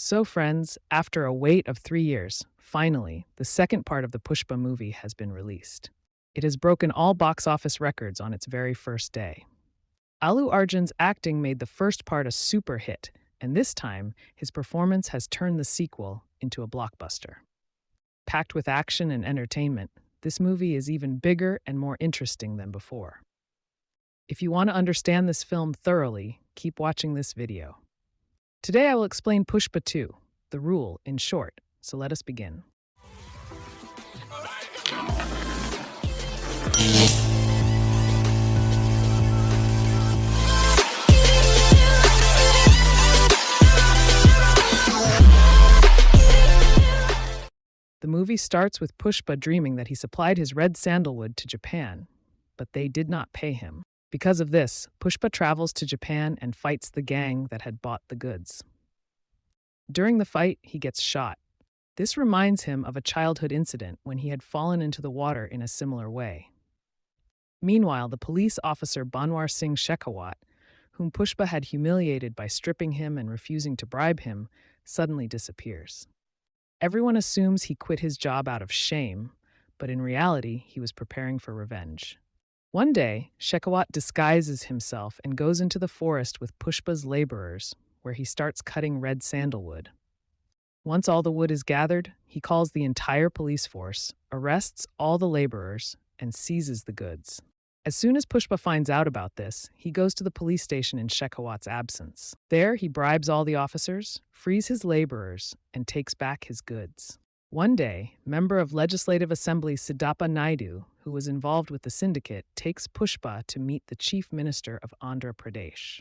So, friends, after a wait of 3 years, finally, the second part of the Pushpa movie has been released. It has broken all box office records on its very first day. Alu Arjun's acting made the first part a super hit, and this time, his performance has turned the sequel into a blockbuster. Packed with action and entertainment, this movie is even bigger and more interesting than before. If you want to understand this film thoroughly, keep watching this video. Today I will explain Pushpa 2, the rule in short, so let us begin. The movie starts with Pushpa dreaming that he supplied his red sandalwood to Japan, but they did not pay him. Because of this, Pushpa travels to Japan and fights the gang that had bought the goods. During the fight, he gets shot. This reminds him of a childhood incident when he had fallen into the water in a similar way. Meanwhile, the police officer Banwar Singh Shekhawat, whom Pushpa had humiliated by stripping him and refusing to bribe him, suddenly disappears. Everyone assumes he quit his job out of shame, but in reality, he was preparing for revenge. One day, Shekhawat disguises himself and goes into the forest with Pushpa's laborers, where he starts cutting red sandalwood. Once all the wood is gathered, he calls the entire police force, arrests all the laborers, and seizes the goods. As soon as Pushpa finds out about this, he goes to the police station in Shekhawat's absence. There, he bribes all the officers, frees his laborers, and takes back his goods. One day, member of Legislative Assembly Siddhappa Naidu, who was involved with the syndicate, takes Pushpa to meet the Chief Minister of Andhra Pradesh.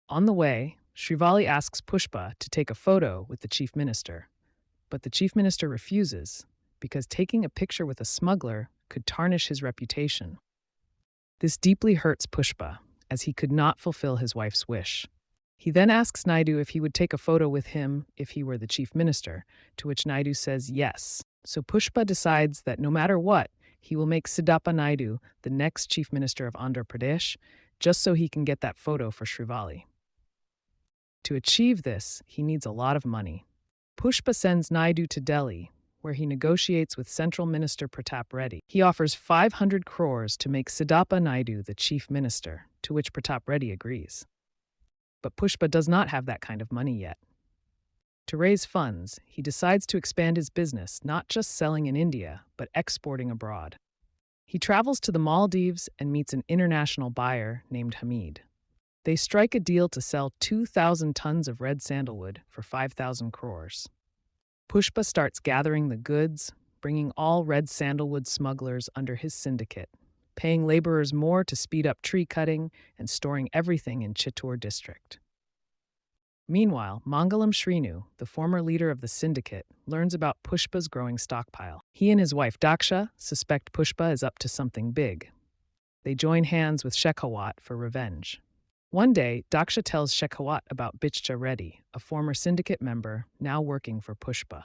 On the way, Srivali asks Pushpa to take a photo with the Chief Minister, but the Chief Minister refuses because taking a picture with a smuggler could tarnish his reputation. This deeply hurts Pushpa, as he could not fulfill his wife's wish. He then asks Naidu if he would take a photo with him if he were the chief minister, to which Naidu says yes. So Pushpa decides that no matter what, he will make Siddhappa Naidu the next chief minister of Andhra Pradesh, just so he can get that photo for Srivali. To achieve this, he needs a lot of money. Pushpa sends Naidu to Delhi, where he negotiates with Central Minister Pratap Reddy. He offers 500 crores to make Siddhappa Naidu the chief minister, to which Pratap Reddy agrees. But Pushpa does not have that kind of money yet. To raise funds, he decides to expand his business, not just selling in India, but exporting abroad. He travels to the Maldives and meets an international buyer named Hamid. They strike a deal to sell 2,000 tons of red sandalwood for 5,000 crores. Pushpa starts gathering the goods, bringing all red sandalwood smugglers under his syndicate, paying laborers more to speed up tree cutting and storing everything in Chittor district. Meanwhile, Mangalam Srinu, the former leader of the syndicate, learns about Pushpa's growing stockpile. He and his wife Daksha suspect Pushpa is up to something big. They join hands with Shekhawat for revenge. One day, Daksha tells Shekhawat about Bichcha Reddy, a former syndicate member now working for Pushpa.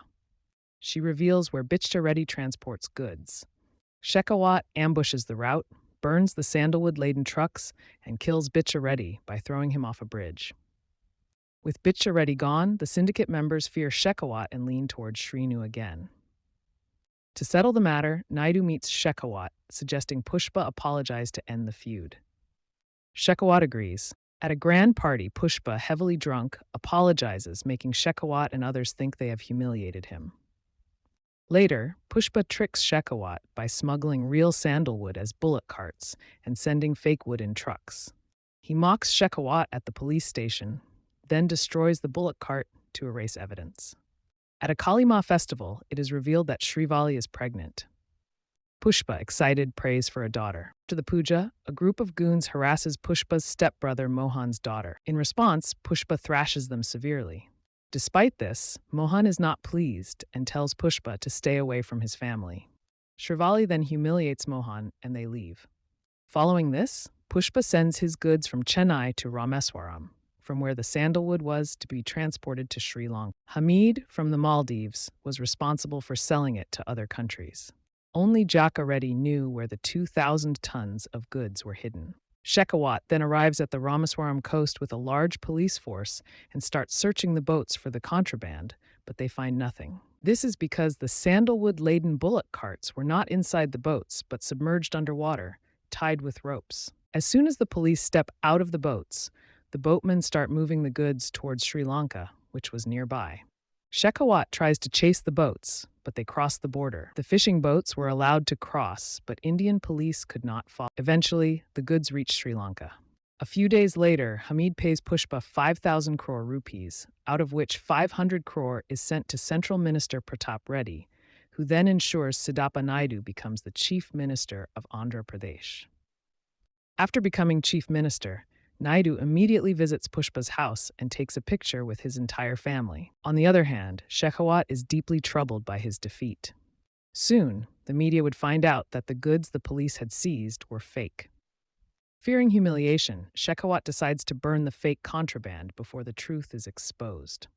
She reveals where Bichcha Reddy transports goods. Shekhawat ambushes the route, burns the sandalwood-laden trucks, and kills Bichcha Reddy by throwing him off a bridge. With Bichcha Reddy gone, the syndicate members fear Shekhawat and lean towards Srinu again. To settle the matter, Naidu meets Shekhawat, suggesting Pushpa apologize to end the feud. Shekhawat agrees. At a grand party, Pushpa, heavily drunk, apologizes, making Shekhawat and others think they have humiliated him. Later, Pushpa tricks Shekhawat by smuggling real sandalwood as bullock carts and sending fake wood in trucks. He mocks Shekhawat at the police station, then destroys the bullock cart to erase evidence. At a Kali Ma festival, it is revealed that Srivali is pregnant. Pushpa, excited, prays for a daughter. After the puja, a group of goons harasses Pushpa's stepbrother Mohan's daughter. In response, Pushpa thrashes them severely. Despite this, Mohan is not pleased and tells Pushpa to stay away from his family. Srivali then humiliates Mohan and they leave. Following this, Pushpa sends his goods from Chennai to Rameswaram, from where the sandalwood was to be transported to Sri Lanka. Hamid, from the Maldives, was responsible for selling it to other countries. Only Jaka Reddy knew where the 2,000 tons of goods were hidden. Shekhawat then arrives at the Ramaswaram coast with a large police force and starts searching the boats for the contraband, but they find nothing. This is because the sandalwood-laden bullock carts were not inside the boats, but submerged underwater, tied with ropes. As soon as the police step out of the boats, the boatmen start moving the goods towards Sri Lanka, which was nearby. Shekhawat tries to chase the boats, but they cross the border. The fishing boats were allowed to cross, but Indian police could not follow. Eventually, the goods reach Sri Lanka. A few days later, Hamid pays Pushpa 5,000 crore rupees, out of which 500 crore is sent to Central Minister Pratap Reddy, who then ensures Siddhappa Naidu becomes the Chief Minister of Andhra Pradesh. After becoming Chief Minister, Naidu immediately visits Pushpa's house and takes a picture with his entire family. On the other hand, Shekhawat is deeply troubled by his defeat. Soon, the media would find out that the goods the police had seized were fake. Fearing humiliation, Shekhawat decides to burn the fake contraband before the truth is exposed.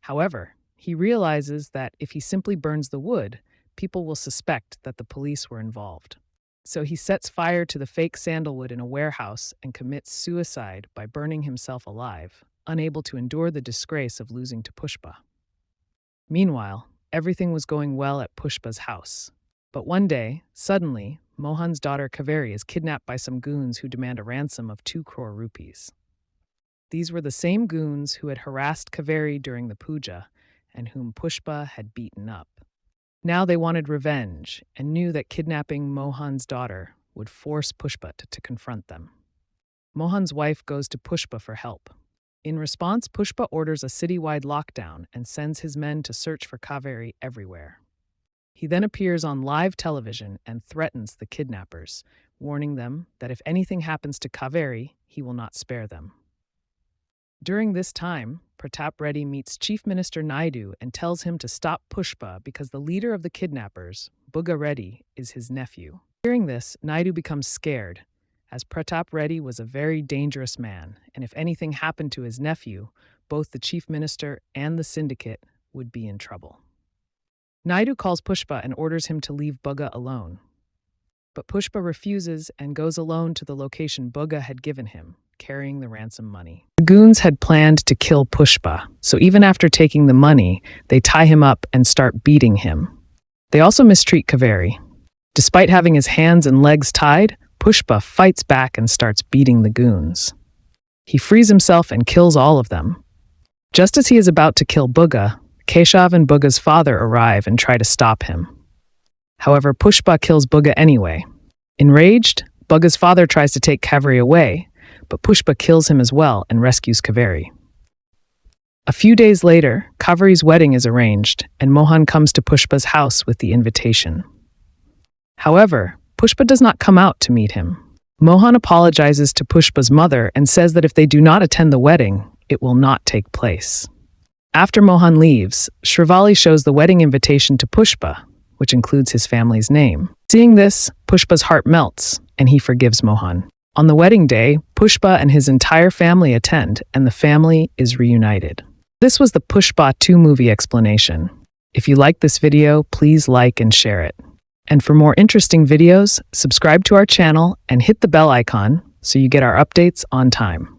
However, he realizes that if he simply burns the wood, people will suspect that the police were involved. So he sets fire to the fake sandalwood in a warehouse and commits suicide by burning himself alive, unable to endure the disgrace of losing to Pushpa. Meanwhile, everything was going well at Pushpa's house. But one day, suddenly, Mohan's daughter Kaveri is kidnapped by some goons who demand a ransom of 2 crore rupees. These were the same goons who had harassed Kaveri during the puja and whom Pushpa had beaten up. Now they wanted revenge and knew that kidnapping Mohan's daughter would force Pushpa to confront them. Mohan's wife goes to Pushpa for help. In response, Pushpa orders a citywide lockdown and sends his men to search for Kaveri everywhere. He then appears on live television and threatens the kidnappers, warning them that if anything happens to Kaveri, he will not spare them. During this time, Pratap Reddy meets Chief Minister Naidu and tells him to stop Pushpa because the leader of the kidnappers, Bugga Reddy, is his nephew. Hearing this, Naidu becomes scared, as Pratap Reddy was a very dangerous man, and if anything happened to his nephew, both the Chief Minister and the syndicate would be in trouble. Naidu calls Pushpa and orders him to leave Bugga alone. But Pushpa refuses and goes alone to the location Bugga had given him, carrying the ransom money. The goons had planned to kill Pushpa, so even after taking the money, they tie him up and start beating him. They also mistreat Kaveri. Despite having his hands and legs tied, Pushpa fights back and starts beating the goons. He frees himself and kills all of them. Just as he is about to kill Bugga, Keshav and Bugga's father arrive and try to stop him. However, Pushpa kills Bugga anyway. Enraged, Bugga's father tries to take Kaveri away, but Pushpa kills him as well and rescues Kaveri. A few days later, Kaveri's wedding is arranged, and Mohan comes to Pushpa's house with the invitation. However, Pushpa does not come out to meet him. Mohan apologizes to Pushpa's mother and says that if they do not attend the wedding, it will not take place. After Mohan leaves, Shrivali shows the wedding invitation to Pushpa, which includes his family's name. Seeing this, Pushpa's heart melts, and he forgives Mohan. On the wedding day, Pushpa and his entire family attend, and the family is reunited. This was the Pushpa 2 movie explanation. If you like this video, please like and share it. And for more interesting videos, subscribe to our channel and hit the bell icon so you get our updates on time.